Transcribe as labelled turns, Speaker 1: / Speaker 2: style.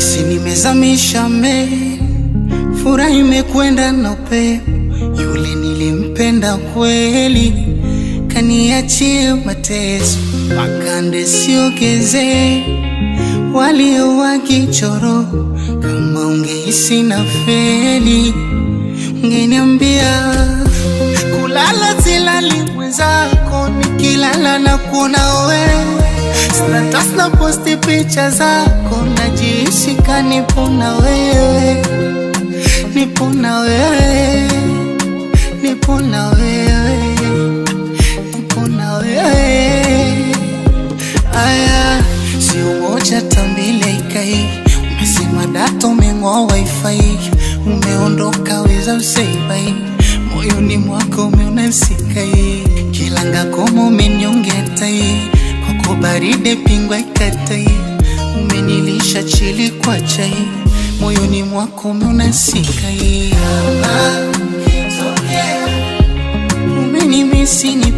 Speaker 1: Nahisi nimezamisha meli, furaha imekwenda na upepo. Yule nilimpenda kweli, kaniachia mateso. Makande siogeze, walio wakichoro. Kama ungehisi na feli, ungeniambia. Kulala silali mwenzako, nikilala na kuona wewe. Status na posti picha zako, najihisi kanipo na wewe. Nipo na wewe, nipo na wewe, nipo na wewe. Aya, si umoja tambile ikai. Umesema data umeng'oa wifi, umeondoka weza useibai. Moyoni mwako umeunasikai, kilanga komo umenyongetai. Kwako baride pingwa ikatai, umenilisha chili kwa chai. Moyoni mwako umeunasikai. Umenimisi ni